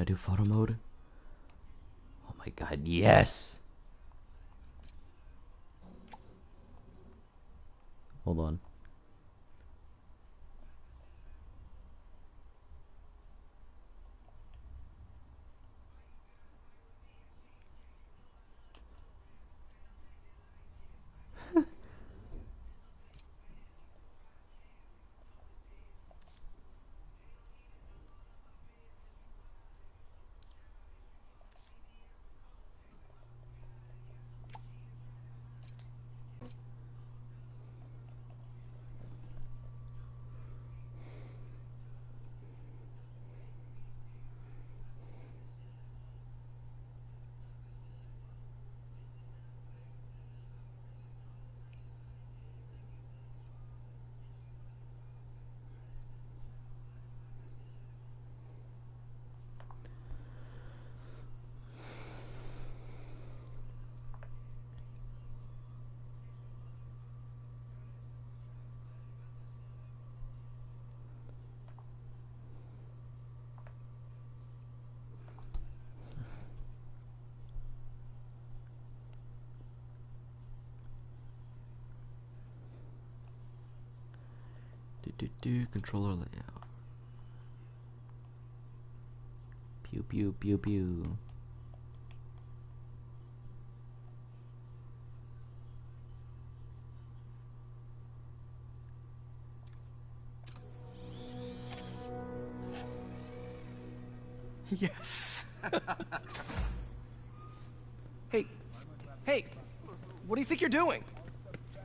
I do photo mode? Oh my god, yes! Hold on. Controller layout. Pew pew pew pew. Yes. Hey, what do you think you're doing?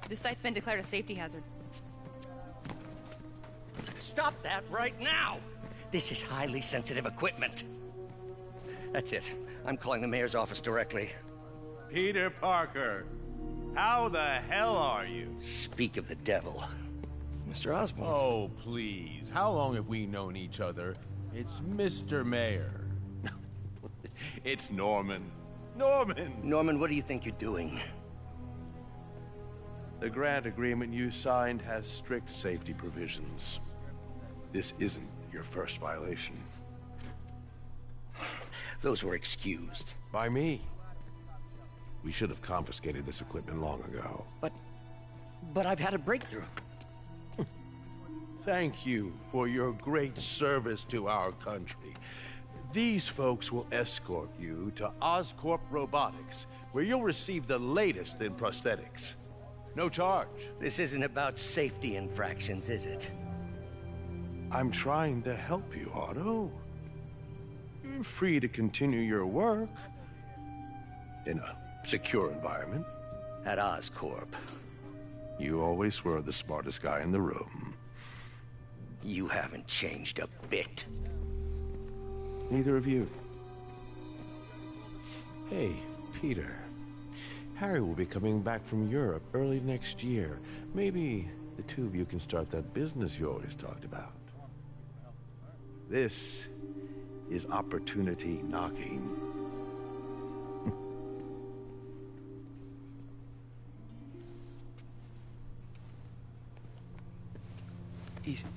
This site's been declared a safety hazard. Stop that right now! This is highly sensitive equipment. That's it. I'm calling the mayor's office directly. Peter Parker, how the hell are you? Speak of the devil. Mr. Osborn. Oh, please. How long have we known each other? It's Mr. Mayor. It's Norman. Norman, what do you think you're doing? The grant agreement you signed has strict safety provisions. This isn't your first violation. Those were excused. By me. We should have confiscated this equipment long ago. But I've had a breakthrough. Thank you for your great service to our country. These folks will escort you to Oscorp Robotics, where you'll receive the latest in prosthetics. No charge. This isn't about safety infractions, is it? I'm trying to help you, Otto. You're free to continue your work in a secure environment. At Oscorp. You always were the smartest guy in the room. You haven't changed a bit. Neither of you. Hey, Peter. Harry will be coming back from Europe early next year. Maybe the two of you can start that business you always talked about. This is opportunity knocking.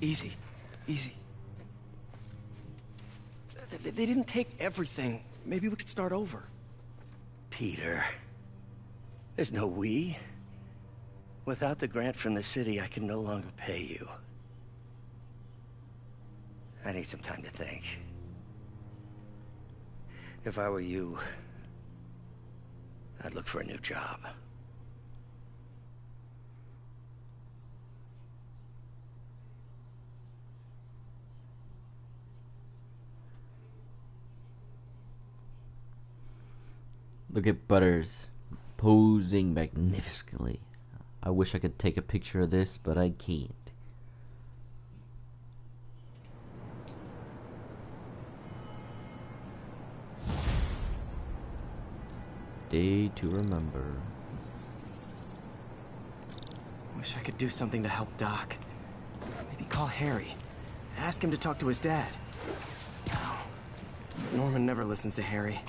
Easy. They didn't take everything. Maybe we could start over. Peter, there's no we. Without the grant from the city, I can no longer pay you. I need some time to think. If I were you, I'd look for a new job. Look at Butters posing magnificently. I wish I could take a picture of this, but I can't. Day to remember. Wish I could do something to help Doc. Maybe call Harry. Ask him to talk to his dad. No. Norman never listens to Harry.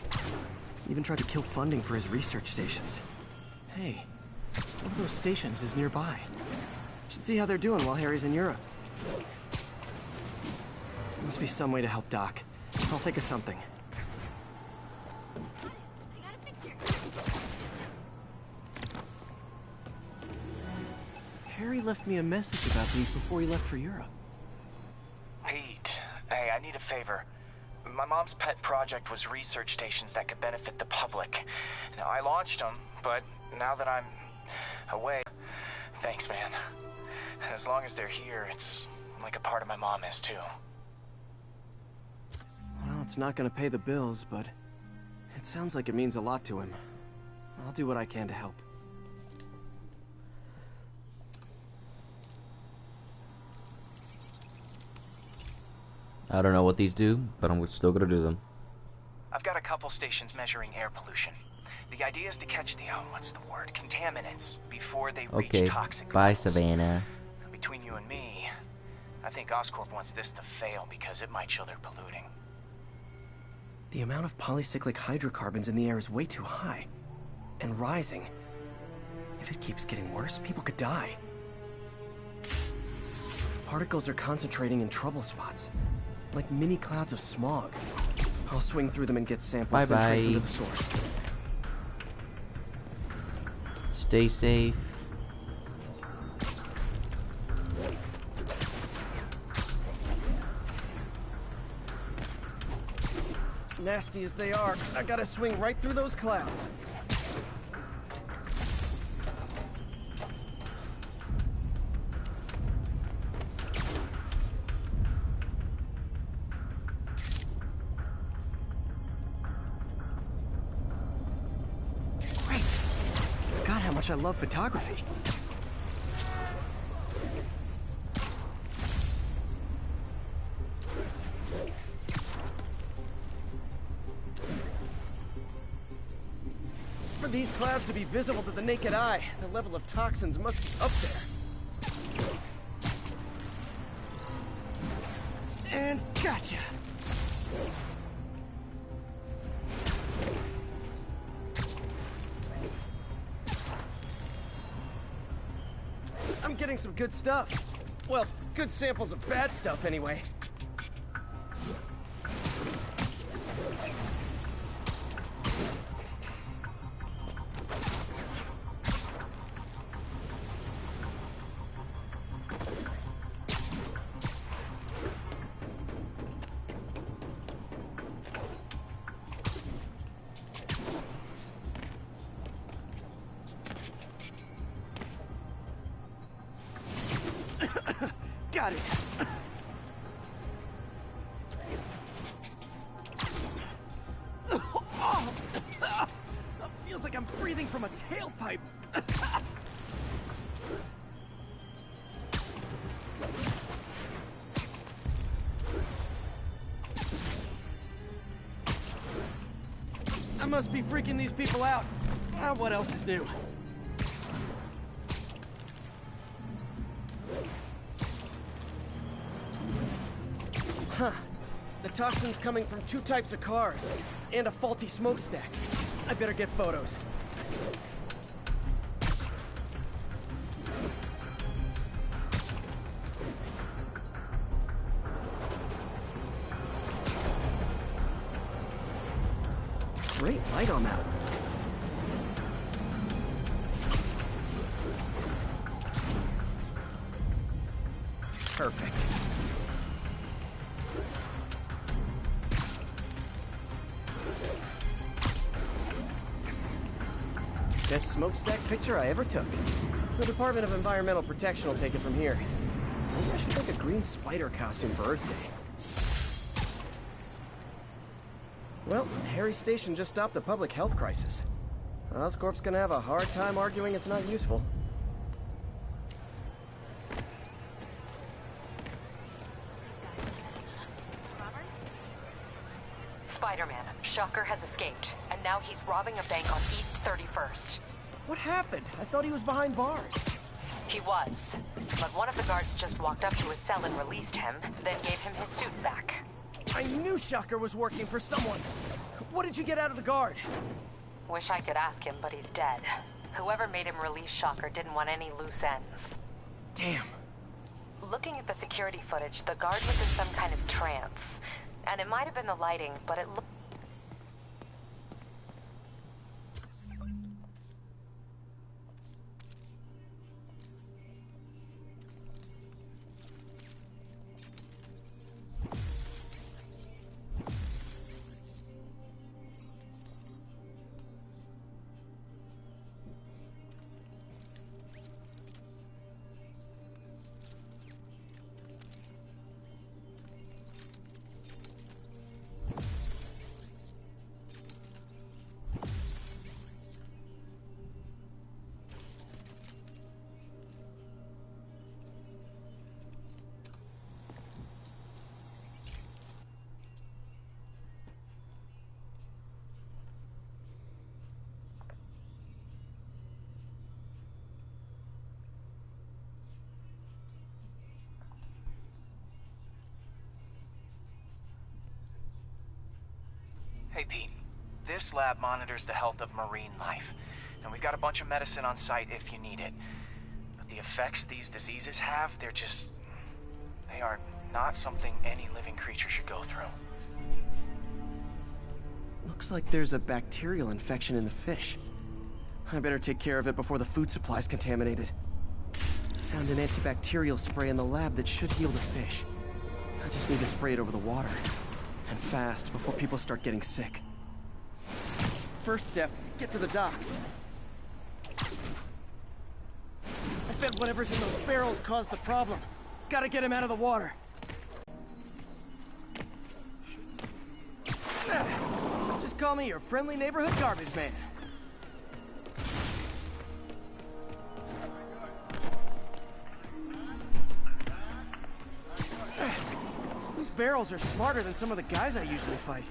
Even tried to kill funding for his research stations. Hey, one of those stations is nearby. Should see how they're doing while Harry's in Europe. There must be some way to help Doc. I'll think of something. Harry left me a message about these before he left for Europe. Pete, hey, I need a favor. My mom's pet project was research stations that could benefit the public. Now, I launched them, but now that I'm away... Thanks, man. As long as they're here, it's like a part of my mom is, too. Well, it's not gonna pay the bills, but it sounds like it means a lot to him. I'll do what I can to help. I don't know what these do, but I'm still gonna do them. I've got a couple stations measuring air pollution. The idea is to catch the, what's the word, contaminants before they reach Okay, toxic bye, levels. Savannah. Between you and me, I think Oscorp wants this to fail because it might show they're polluting. The amount of polycyclic hydrocarbons in the air is way too high. And rising. If it keeps getting worse, people could die. Particles are concentrating in trouble spots. Like mini clouds of smog. I'll swing through them and get samples, then trace them to the source. Stay safe. Nasty as they are, I gotta swing right through those clouds. Great! God, how much I love photography. For these clouds to be visible to the naked eye, the level of toxins must be up there. And gotcha! I'm getting some good stuff. Well, good samples of bad stuff anyway. Got it. Feels like I'm breathing from a tailpipe. I must be freaking these people out. What else is new? Huh. The toxin's coming from two types of cars, and a faulty smokestack. I better get photos. Great light on that one. Perfect. Best smokestack picture I ever took. The Department of Environmental Protection will take it from here. Maybe I should make a green spider costume for Earth Day. Well, Harry's station just stopped a public health crisis. Oscorp's gonna have a hard time arguing it's not useful. Spider-Man, Shocker has escaped, and now he's robbing a bank on East 31st. What happened? I thought he was behind bars. He was, but one of the guards just walked up to his cell and released him, then gave him his suit back. I knew Shocker was working for someone. What did you get out of the guard? Wish I could ask him, but he's dead. Whoever made him release Shocker didn't want any loose ends. Damn. Looking at the security footage, the guard was in some kind of trance. And it might have been the lighting, but it looked... Hey, Pete. This lab monitors the health of marine life. And we've got a bunch of medicine on site if you need it. But the effects these diseases have, they are not something any living creature should go through. Looks like there's a bacterial infection in the fish. I better take care of it before the food supply's contaminated. Found an antibacterial spray in the lab that should heal the fish. I just need to spray it over the water. And fast, before people start getting sick. First step, get to the docks. I bet whatever's in those barrels caused the problem. Gotta get him out of the water. Just call me your friendly neighborhood garbage man. These barrels are smarter than some of the guys I usually fight.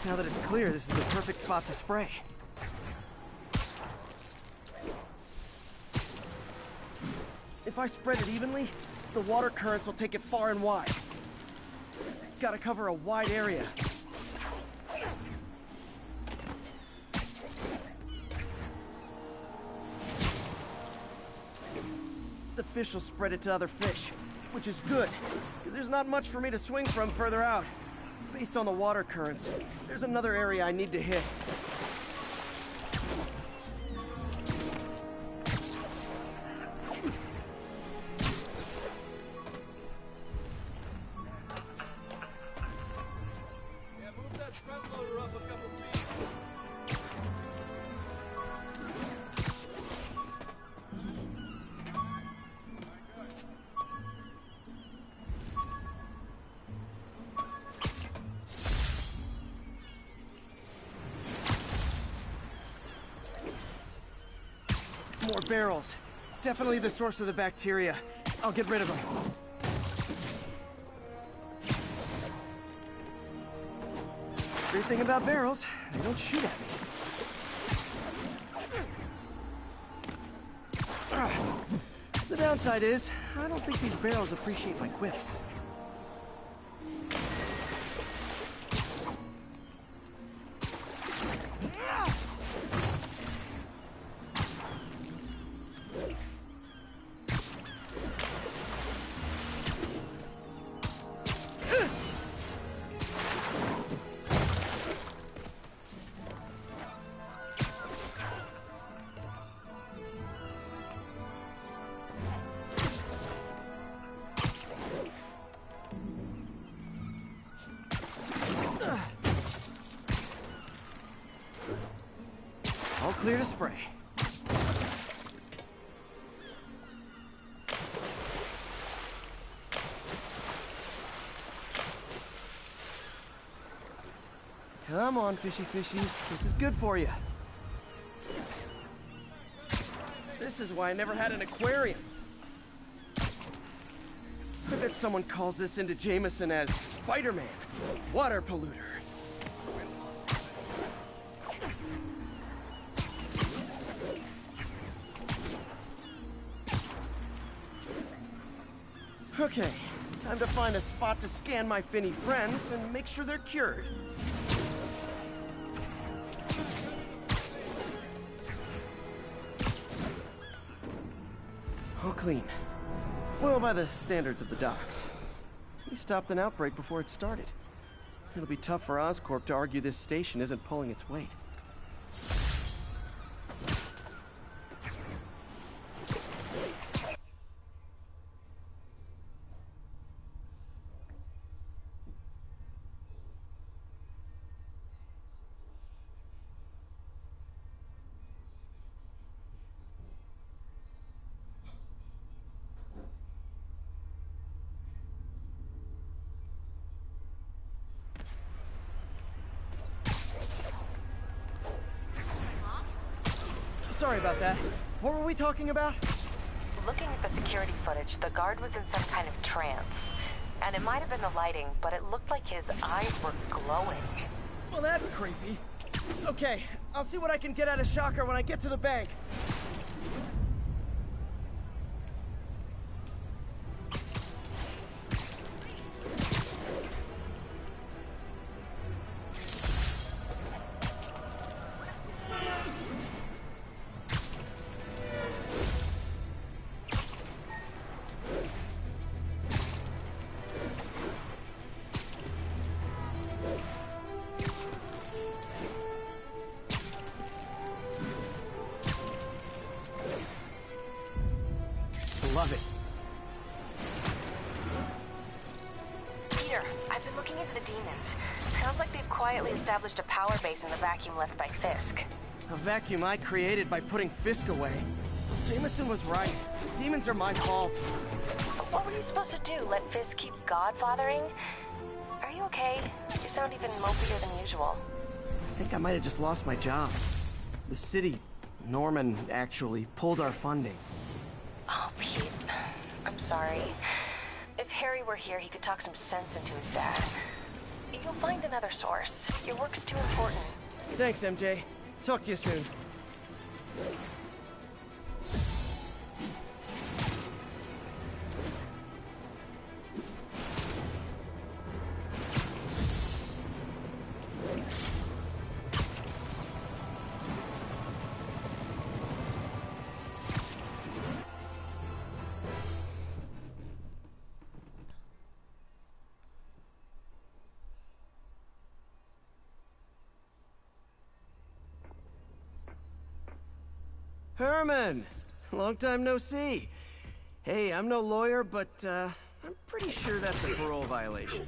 Now that it's clear, this is a perfect spot to spray. If I spread it evenly, the water currents will take it far and wide. Gotta cover a wide area. The fish will spread it to other fish, which is good, because there's not much for me to swing from further out. Based on the water currents, there's another area I need to hit. More barrels. Definitely the source of the bacteria. I'll get rid of them. Great thing about barrels, they don't shoot at me. The downside is, I don't think these barrels appreciate my quips. All clear to spray. Come on, fishy fishies. This is good for you. This is why I never had an aquarium. I bet someone calls this into Jameson as Spider-Man, water polluter. Okay, time to find a spot to scan my finny friends and make sure they're cured. All clean. Well, by the standards of the docks. We stopped an outbreak before it started. It'll be tough for Oscorp to argue this station isn't pulling its weight. Sorry about that. What were we talking about? Looking at the security footage, the guard was in some kind of trance. And it might have been the lighting, but it looked like his eyes were glowing. Well, that's creepy. Okay, I'll see what I can get out of Shocker when I get to the bank. Love it. Peter, I've been looking into the demons. Sounds like they've quietly established a power base in the vacuum left by Fisk. A vacuum I created by putting Fisk away. Jameson was right. Demons are my fault. But what were you supposed to do? Let Fisk keep godfathering? Are you okay? You sound even mopier than usual. I think I might have just lost my job. The city, Norman, actually pulled our funding. Oh, Pete. I'm sorry. If Harry were here, he could talk some sense into his dad. You'll find another source. Your work's too important. Thanks, MJ. Talk to you soon. Herman! Long time no see. Hey, I'm no lawyer, but, I'm pretty sure that's a parole violation.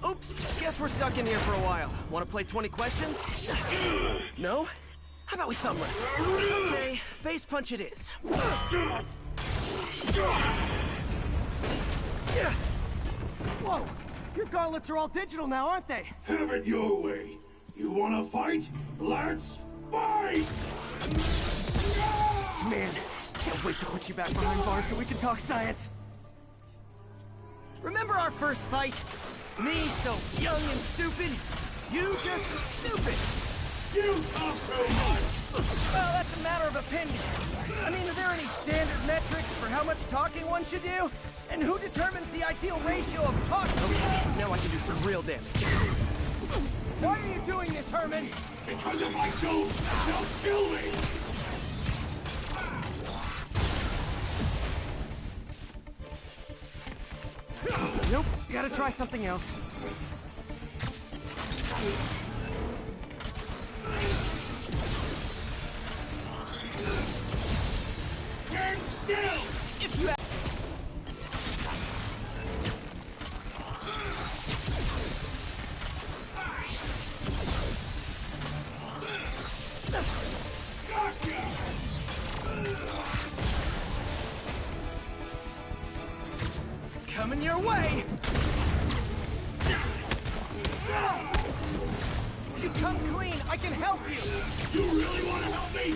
Oops, guess we're stuck in here for a while. Want to play 20 questions? No? How about we thumb wrestle? Okay, face punch it is. Whoa! Your gauntlets are all digital now, aren't they? Have it your way. You wanna fight? Let's fight! Man, can't wait to put you back behind bars so we can talk science. Remember our first fight? Me so young and stupid, you just stupid. You talk so much! Well, that's a matter of opinion. I mean, are there any standard metrics for how much talking one should do? And who determines the ideal ratio of talk? Okay, now I can do some real damage. Why are you doing this, Herman? Because if I don't, they'll kill me! Nope, gotta try something else. Stand still! If you coming your way! You come clean, I can help you! You really wanna help me?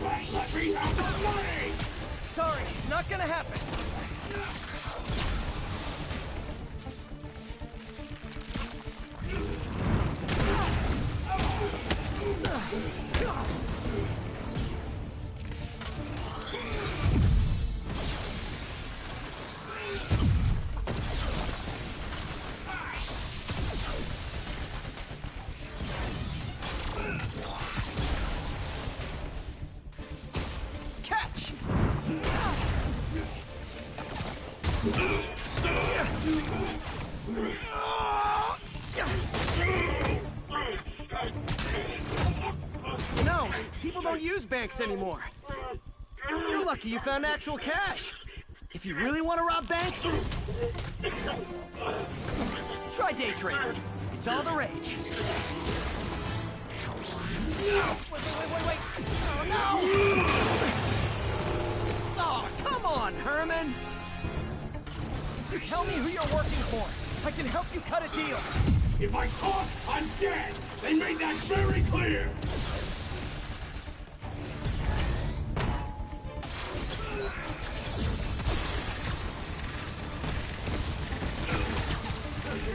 Right, let me have the money! Sorry, not gonna happen. Catch! No, people don't use banks anymore. You're lucky you found actual cash. If you really want to rob banks, try day trading. It's all the rage. Wait. Oh, no! Oh, come on, Herman! You tell me who you're working for. I can help you cut a deal. If I talk, I'm dead. They made that very clear.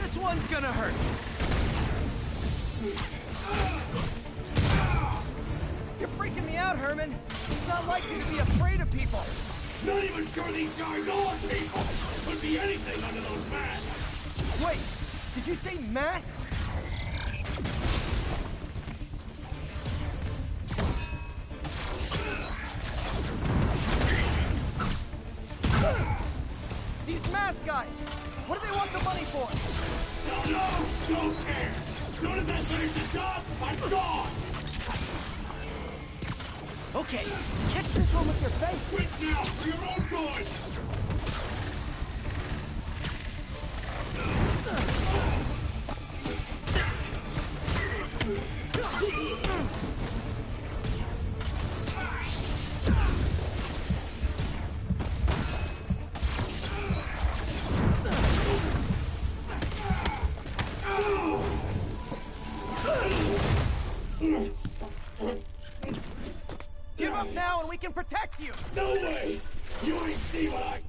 This one's gonna hurt. You're freaking me out, Herman. It's not like you to be afraid of people. Not even sure these guys are people. Could be anything under those masks. Wait, did you say masks? These mask guys, what do they want the money for? No, don't care. As soon as I finish the job, I'm gone. Okay, catch this one with your face. Quit now, for your own good. Give up now and we can protect you! No way! You ain't see what I...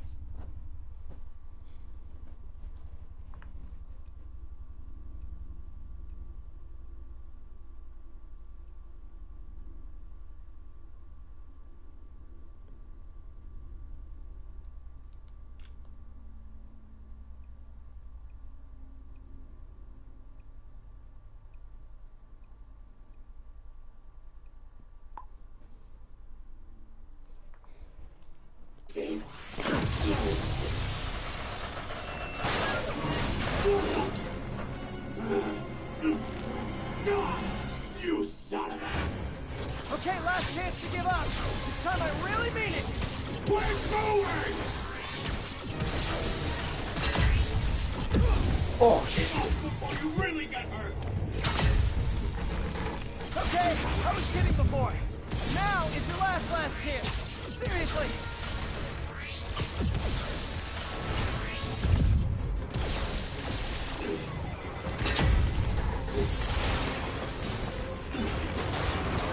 You son of a... Okay, last chance to give up. This time I really mean it. We're going! Oh, Before you really get hurt! okay, I was kidding before. Now is your last chance. Seriously.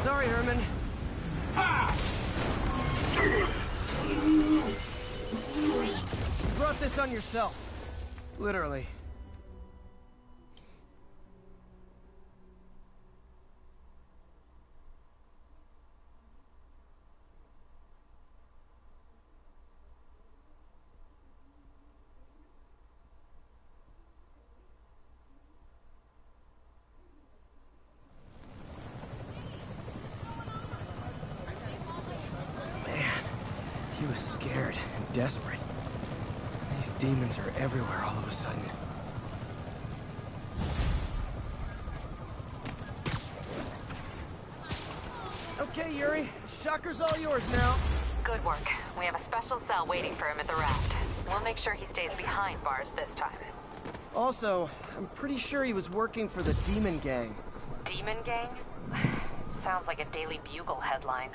Sorry, Herman. You brought this on yourself. Literally. He was scared and desperate. These demons are everywhere all of a sudden. Okay, Yuri. Shocker's all yours now. Good work. We have a special cell waiting for him at the raft. We'll make sure he stays behind bars this time. Also, I'm pretty sure he was working for the Demon Gang. Demon Gang? Sounds like a Daily Bugle headline.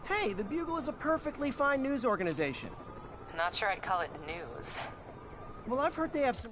Hey, the Bugle is a perfectly fine news organization. Not sure I'd call it news. Well, I've heard they have some...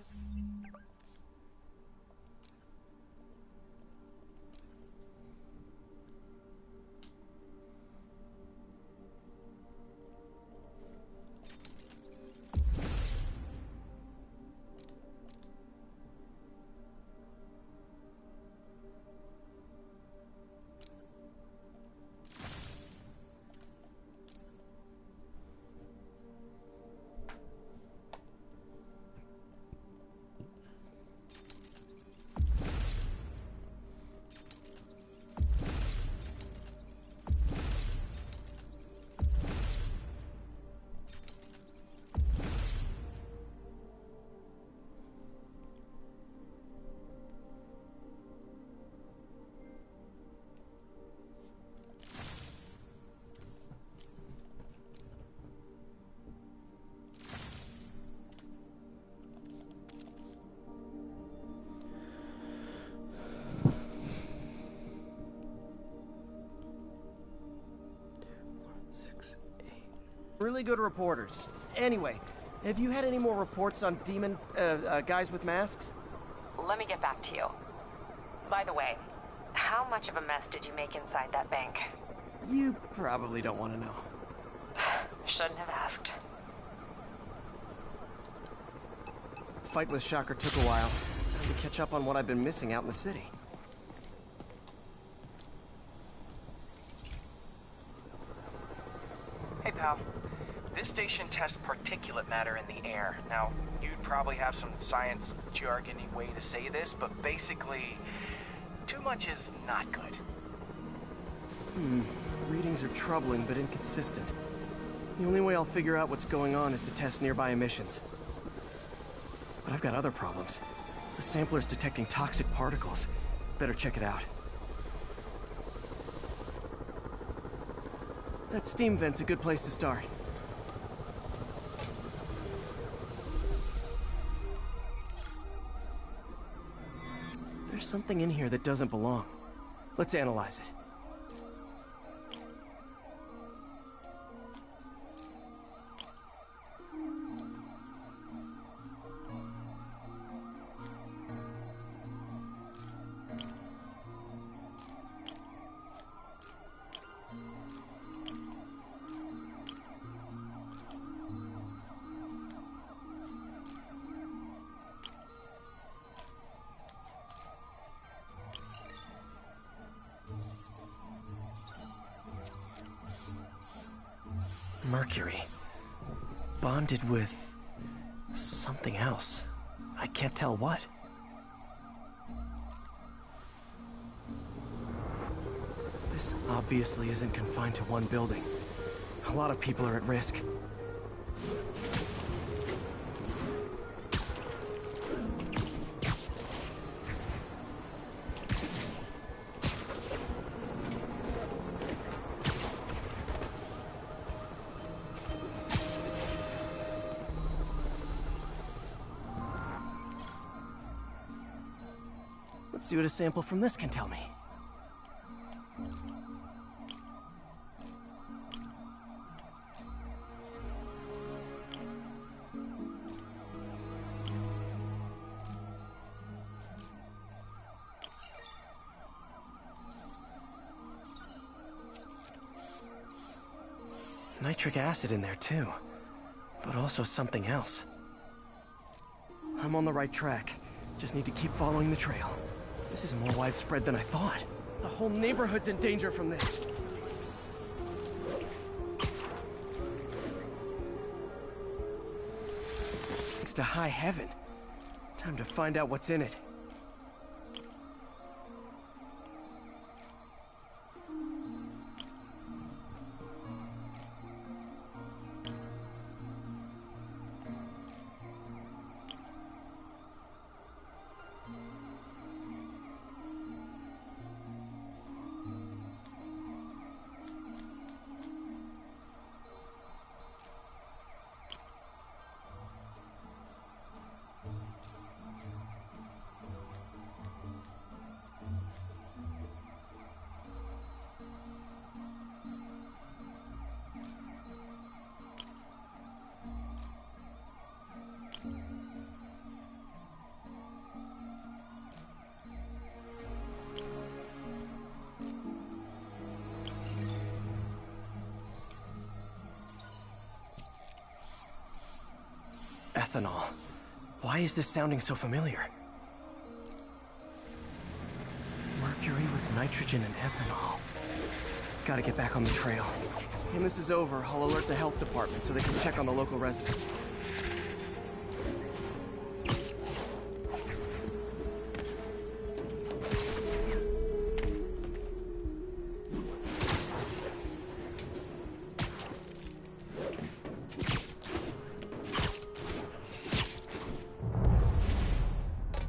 Really good reporters. Anyway, Have you had any more reports on demon, guys with masks? Let me get back to you. By the way, how much of a mess did you make inside that bank? You probably don't want to know. Shouldn't have asked. The fight with Shocker took a while. Time to catch up on what I've been missing out in the city. Hey, pal. This station tests particulate matter in the air. Now, you'd probably have some science jargony way to say this, but basically, too much is not good. Readings are troubling but inconsistent. The only way I'll figure out what's going on is to test nearby emissions. But I've got other problems. The sampler's detecting toxic particles. Better check it out. That steam vent's a good place to start. There's something in here that doesn't belong. Let's analyze it. Mercury. Bonded with something else. I can't tell what. This obviously isn't confined to one building. A lot of people are at risk. Let's see what a sample from this can tell me. Nitric acid in there too, but also something else. I'm on the right track. Just need to keep following the trail. This is more widespread than I thought. The whole neighborhood's in danger from this. Thanks to high heaven. Time to find out what's in it. Ethanol. Why is this sounding so familiar? Mercury with nitrogen and ethanol. Gotta get back on the trail. When this is over, I'll alert the health department so they can check on the local residents.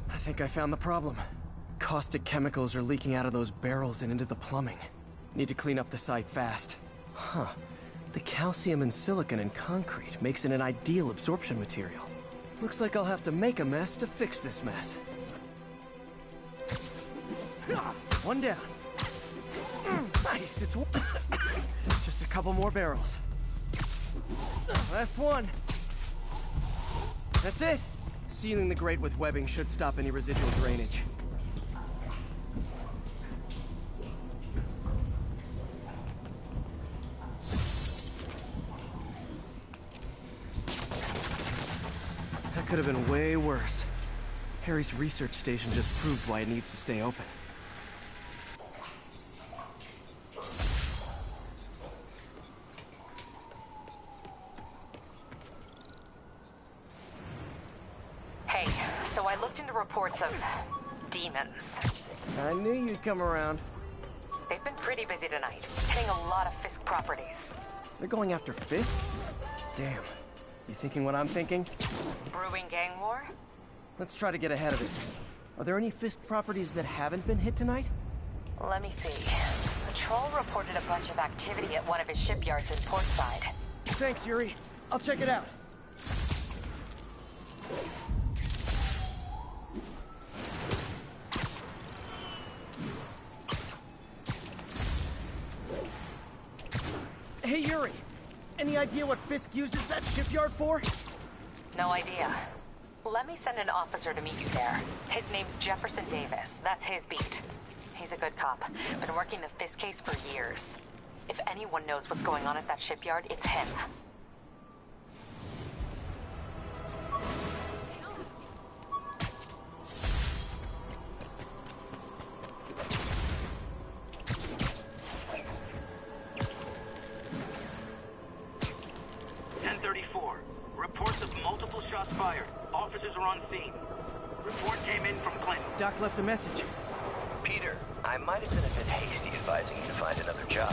I think I found the problem. Caustic chemicals are leaking out of those barrels and into the plumbing. Need to clean up the site fast. Huh. The calcium and silicon in concrete makes it an ideal absorption material. Looks like I'll have to make a mess to fix this mess. One down. Nice, it's just a couple more barrels. Last one. That's it! Sealing the grate with webbing should stop any residual drainage. That could have been way worse. Harry's research station just proved why it needs to stay open. Hey, so I looked into reports of demons. I knew you'd come around. They've been pretty busy tonight, hitting a lot of Fisk properties. They're going after Fisk? Damn. You thinking what I'm thinking? Brewing gang war? Let's try to get ahead of it. Are there any Fisk properties that haven't been hit tonight? Let me see. Patrol reported a bunch of activity at one of his shipyards in Portside. Thanks, Yuri. I'll check it out. Hey, Yuri. Any idea what Fisk uses that shipyard for? No idea. Let me send an officer to meet you there. His name's Jefferson Davis. That's his beat. He's a good cop. Been working the Fisk case for years. If anyone knows what's going on at that shipyard, it's him. Reports of multiple shots fired. Officers are on scene. Report came in from Clinton. Doc left a message. Peter, I might have been a bit hasty advising you to find another job.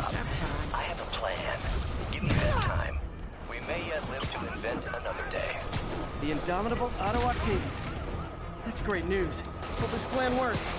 I have a plan. Give me that time. We may yet live to invent another day. The indomitable Otto Octavius. That's great news. Hope this plan works.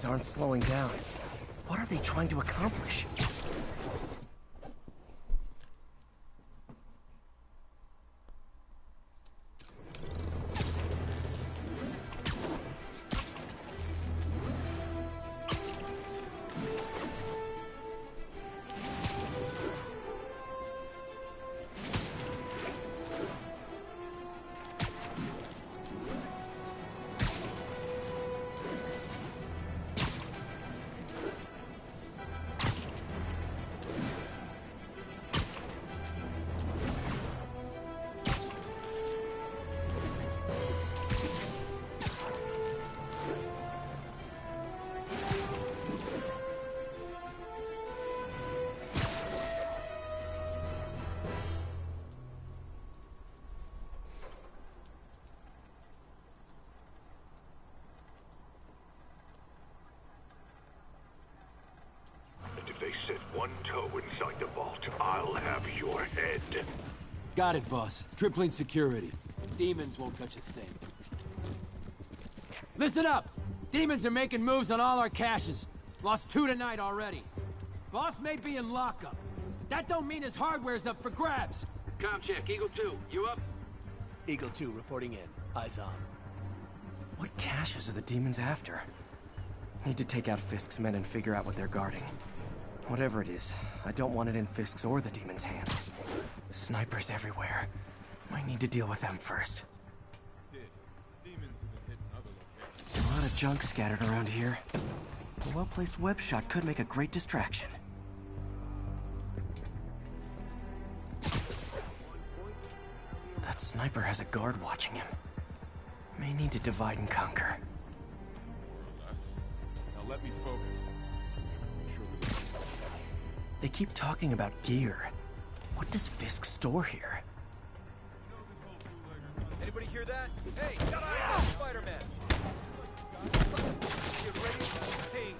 Aren't slowing down. What are they trying to accomplish? They set one toe inside the vault, I'll have your head. Got it, boss. Tripling security. Demons won't touch a thing. Listen up! Demons are making moves on all our caches. Lost 2 tonight already. Boss may be in lockup. That don't mean his hardware's up for grabs. Com check, Eagle 2, you up? Eagle 2 reporting in. Eyes on. What caches are the demons after? Need to take out Fisk's men and figure out what they're guarding. Whatever it is, I don't want it in Fisk's or the demons' hands. Snipers everywhere. Might need to deal with them first. A lot of junk scattered around here. A well-placed web shot could make a great distraction. That sniper has a guard watching him. May need to divide and conquer. Now let me focus. They keep talking about gear. What does Fisk store here? Anybody hear that? Hey, got eye on Spider-Man! Get ready to ping.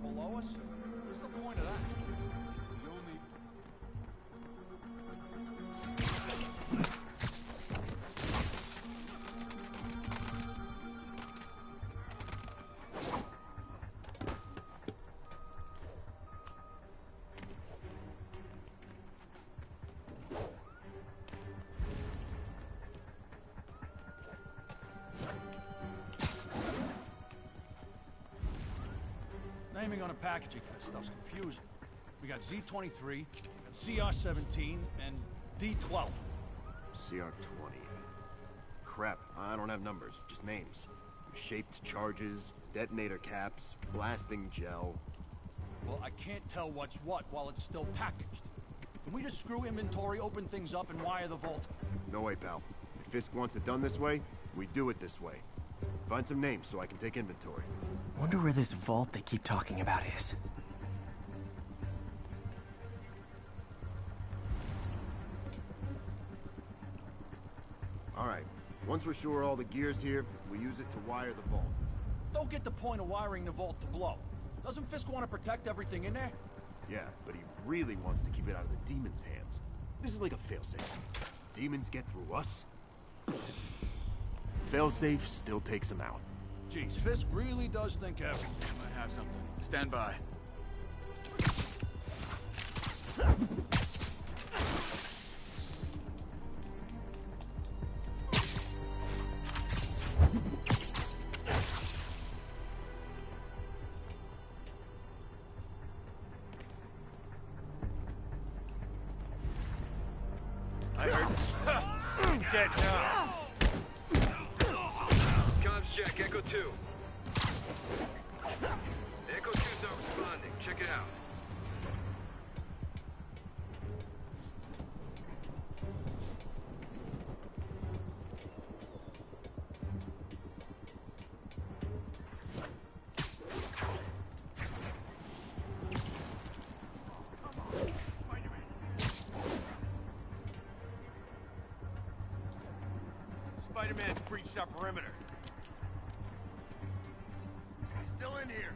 Below us? What's the point of that? The only... Naming on a packaging for this stuff's confusing. We got Z-23, CR-17, and D-12. CR-20. Crap, I don't have numbers, just names. Shaped charges, detonator caps, blasting gel. Well, I can't tell what's what while it's still packaged. Can we just screw inventory, open things up, and wire the vault? No way, pal. If Fisk wants it done this way, we do it this way. Find some names so I can take inventory. Wonder where this vault they keep talking about is. Alright, once we're sure all the gear's here, we use it to wire the vault. Don't get the point of wiring the vault to blow. Doesn't Fisk want to protect everything in there? Yeah, but he really wants to keep it out of the demons' hands. This is like a failsafe. Demons get through us. Failsafe still takes him out. Jeez, Fisk really does think everything. I have something. Stand by. I heard... Dead now. Comms check, Echo 2. Echo 2's not responding. Check it out. Spider-Man's breached our perimeter. He's still in here.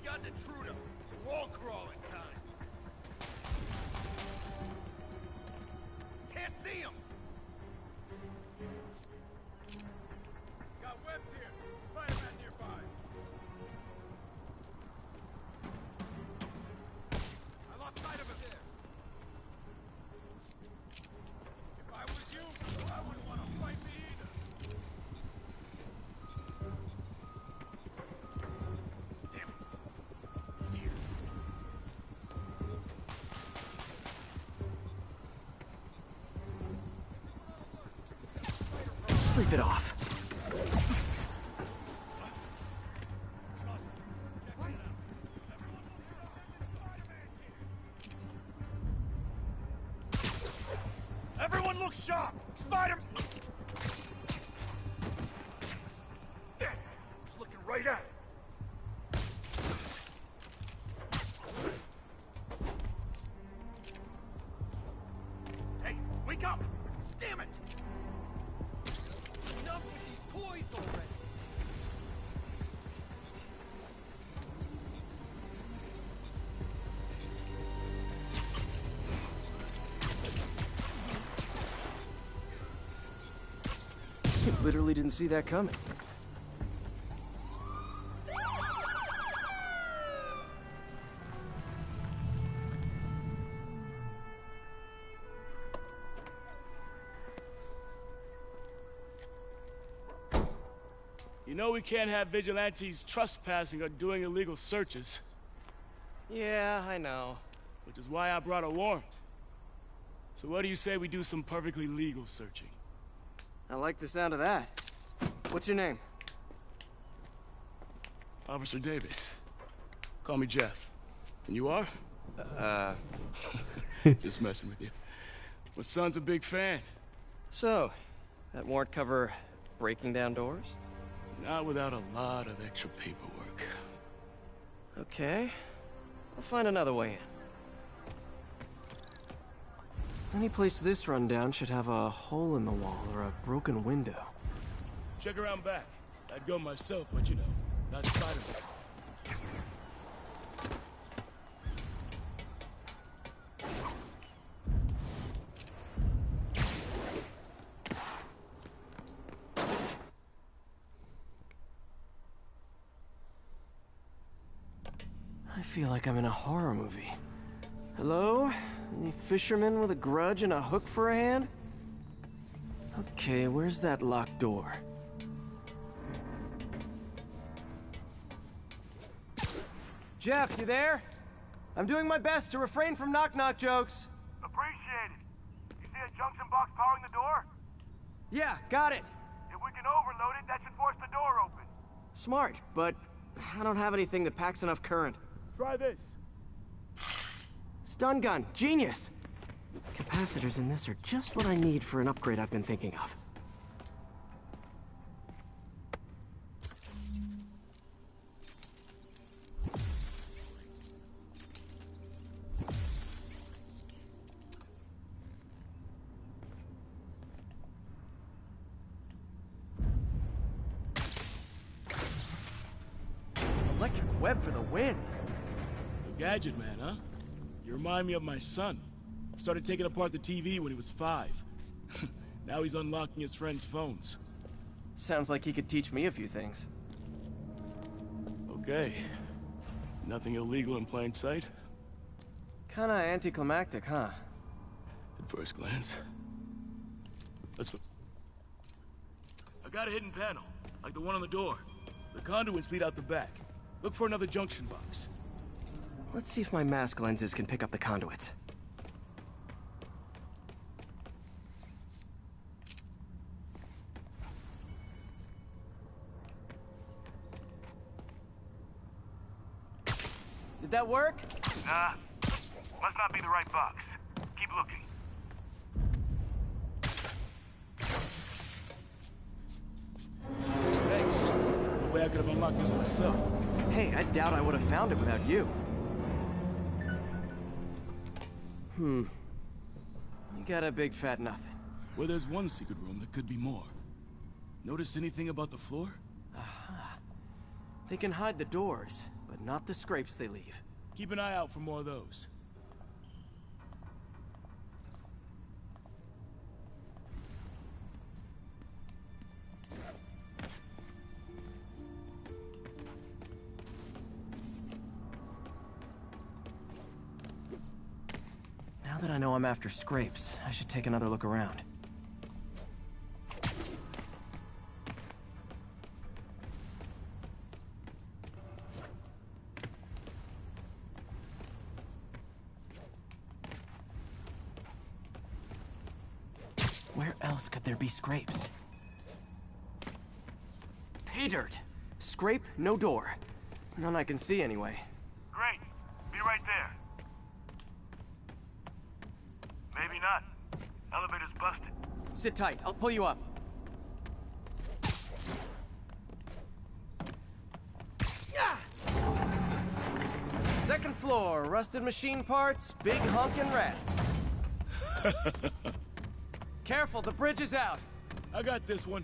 got an intruder. Wall crawling kind. Can't see him. Got webs here. Spider-Man nearby. I lost sight of him there. If I was you, I wouldn't want to fight me either. Damn it. Here. Sleep it off. Everyone look sharp! Spider... There! He's looking right at it. Hey, wake up! Damn it! Enough with these toys already! Literally didn't see that coming. You know we can't have vigilantes trespassing or doing illegal searches. Yeah, I know. Which is why I brought a warrant. So what do you say we do some perfectly legal searching? I like the sound of that. What's your name? Officer Davis. Call me Jeff. And you are? Just messing with you. My son's a big fan. So, that warrant cover breaking down doors? Not without a lot of extra paperwork. Okay. I'll find another way in. Any place this rundown should have a hole in the wall or a broken window. Check around back. I'd go myself, but you know, not Spider-Man. I feel like I'm in a horror movie. Hello? Any fisherman with a grudge and a hook for a hand? Okay, where's that locked door? Jeff, you there? I'm doing my best to refrain from knock-knock jokes. Appreciate it. You see a junction box powering the door? Yeah, got it. If we can overload it, that should force the door open. Smart, but I don't have anything that packs enough current. Try this. Stun gun, genius! Capacitors in this are just what I need for an upgrade I've been thinking of. Electric web for the win! A gadget man, huh? You remind me of my son. Started taking apart the TV when he was 5. Now he's unlocking his friends' phones. Sounds like he could teach me a few things. Okay. Nothing illegal in plain sight? Kinda anticlimactic, huh? At first glance. Let's look. I got a hidden panel, like the one on the door. The conduits lead out the back. Look for another junction box. Let's see if my mask lenses can pick up the conduits. Did that work? Nah. Must not be the right box. Keep looking. Thanks. No way I could have unlocked this myself. Hey, I doubt I would have found it without you. You got a big fat nothing. Well, there's one secret room that could be more. Notice anything about the floor? Aha. They can hide the doors, but not the scrapes they leave. Keep an eye out for more of those. Now that I know I'm after scrapes, I should take another look around. Where else could there be scrapes? Pay dirt! Scrape, no door. None I can see anyway. Great. Be right there. Maybe not. Elevator's busted. Sit tight, I'll pull you up. Second floor, rusted machine parts, big honkin' rats. Careful, the bridge is out. I got this one.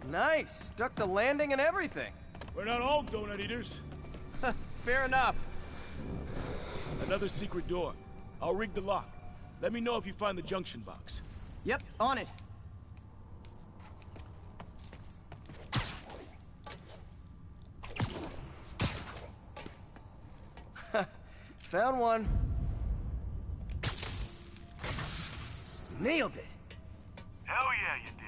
Nice, stuck the landing and everything. We're not all donut eaters. Fair enough. Another secret door. I'll rig the lock. Let me know if you find the junction box. Yep, on it. Found one. Nailed it. Hell yeah, you did.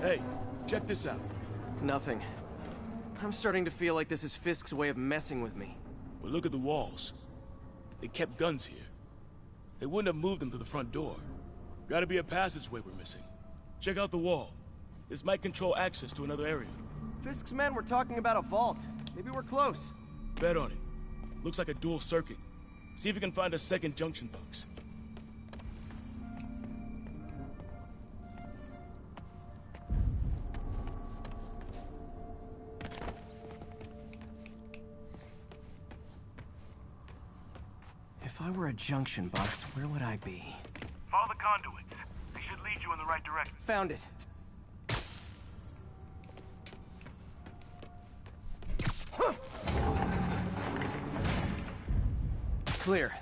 Hey, check this out. Nothing. I'm starting to feel like this is Fisk's way of messing with me. Well, look at the walls. They kept guns here. They wouldn't have moved them to the front door. Gotta be a passageway we're missing. Check out the wall. This might control access to another area. Fisk's men were talking about a vault. Maybe we're close. Bet on it. Looks like a dual circuit. See if you can find a second junction box. If I were a junction box, where would I be? Follow the conduits. They should lead you in the right direction. Found it. Clear.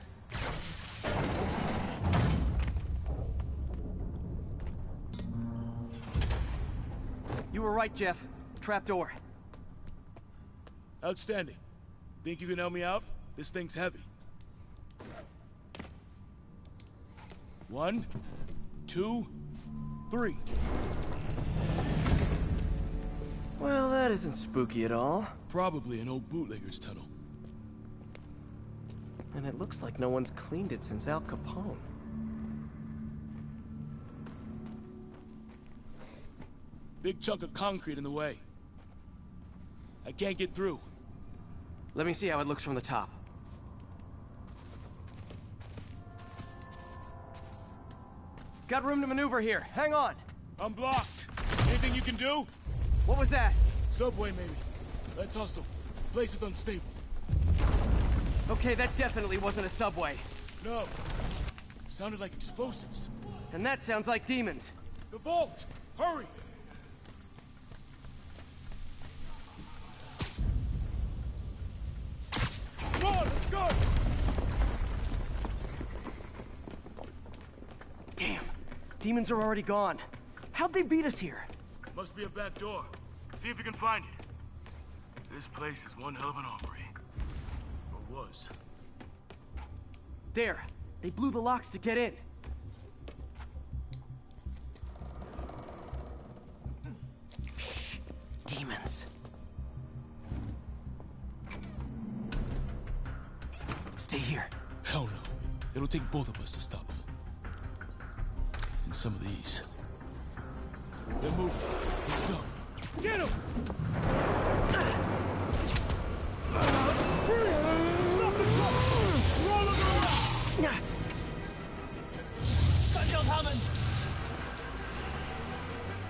You were right, Jeff. Trapdoor. Outstanding. Think you can help me out? This thing's heavy. 1, 2, 3. Well, that isn't spooky at all. Probably an old bootlegger's tunnel. And it looks like no one's cleaned it since Al Capone. Big chunk of concrete in the way. I can't get through. Let me see how it looks from the top. Got room to maneuver here. Hang on. I'm blocked. Anything you can do? What was that? Subway, maybe. Let's hustle. Place is unstable. Okay, that definitely wasn't a subway. No. Sounded like explosives. And that sounds like demons. The vault! Hurry! Come on, let's go! Damn. Demons are already gone. How'd they beat us here? Must be a back door. See if you can find it. This place is one hell of an armory. Or was. There. They blew the locks to get in. Shh. Demons. Stay here. Hell no. It'll take both of us to stop them. And some of these. They're moving. Let's go. Get him! Stop the truck! Roll him around!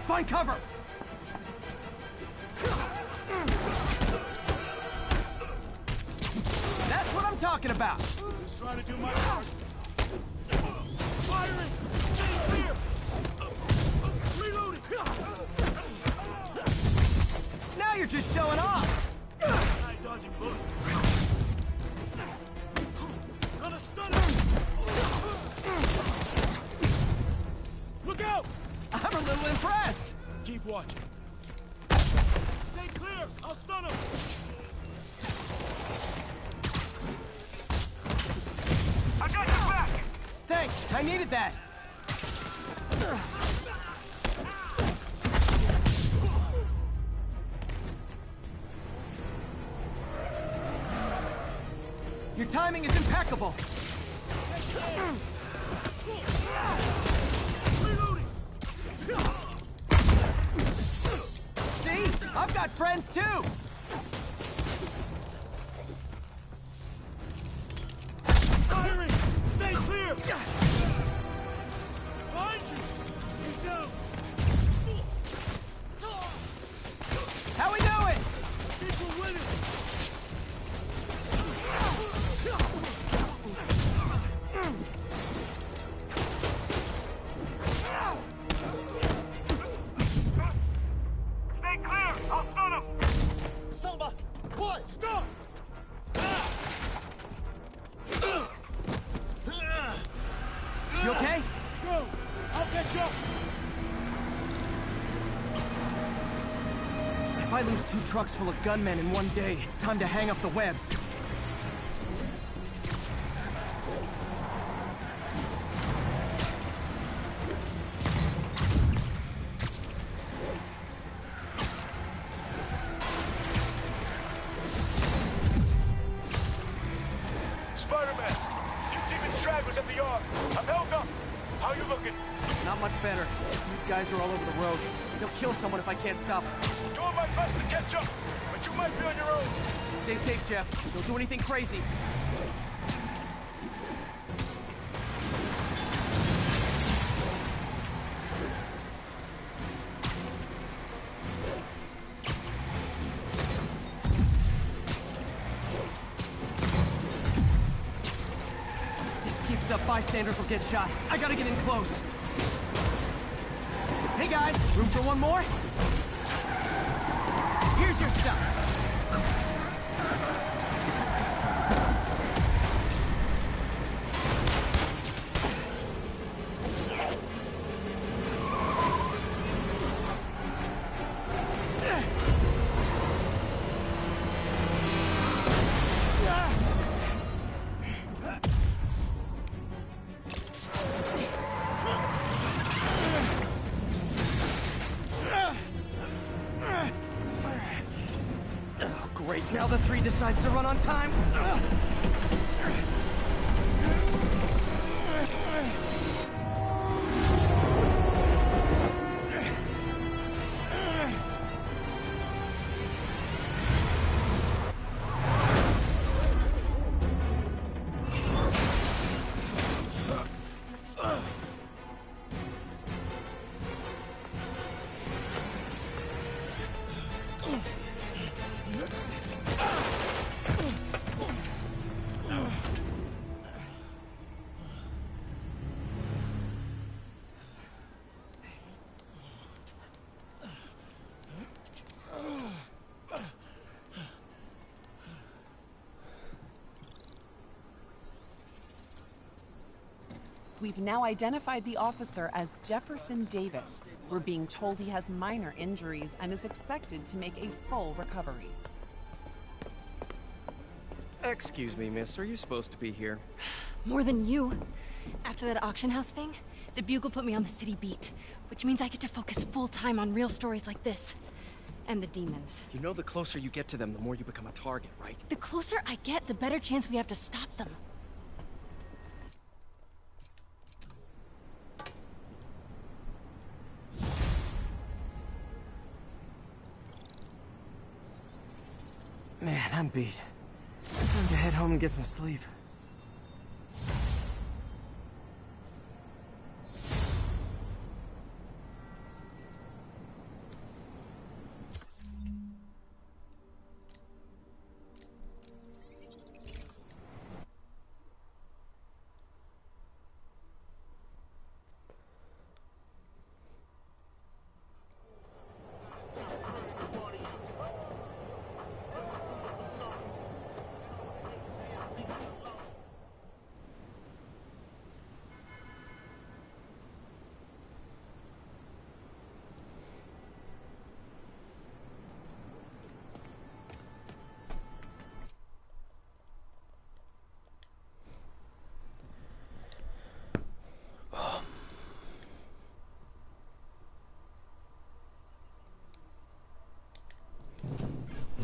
Find cover! talking about? Just trying to do my part. Firing! Stay clear! Reloading! Now you're just showing off! I'm dodging bullets. Gonna stun him! Look out! I'm a little impressed! Keep watching. Stay clear! I'll stun him! I got your back! Thanks, I needed that! Your timing is impeccable! See? I've got friends too! Firing! Stay clear! Behind you! He's down! How we doing? I think we're winning! Stay clear! I'll stun him! Selma! Quiet! Stop! You okay? Go! I'll catch up! If I lose 2 trucks full of gunmen in one day, it's time to hang up the webs. Spider-Man! Few demon stragglers at the yard. I'm held up. How you looking? Not much better. These guys are all over the road. They'll kill someone if I can't stop them. Doing my best to catch up, but you might be on your own. Stay safe, Jeff. Don't do anything crazy. This keeps up, bystanders will get shot. I gotta get in close. Hey guys, room for one more? Here's your stuff. Great, now the 3 decides to run on time. We've now identified the officer as Jefferson Davis. We're being told he has minor injuries and is expected to make a full recovery. Excuse me, miss. Are you supposed to be here? More than you. After that auction house thing, the Bugle put me on the city beat, which means I get to focus full-time on real stories like this. And the demons. You know the closer you get to them, the more you become a target, right? The closer I get, the better chance we have to stop them. Man, I'm beat. Time to head home and get some sleep.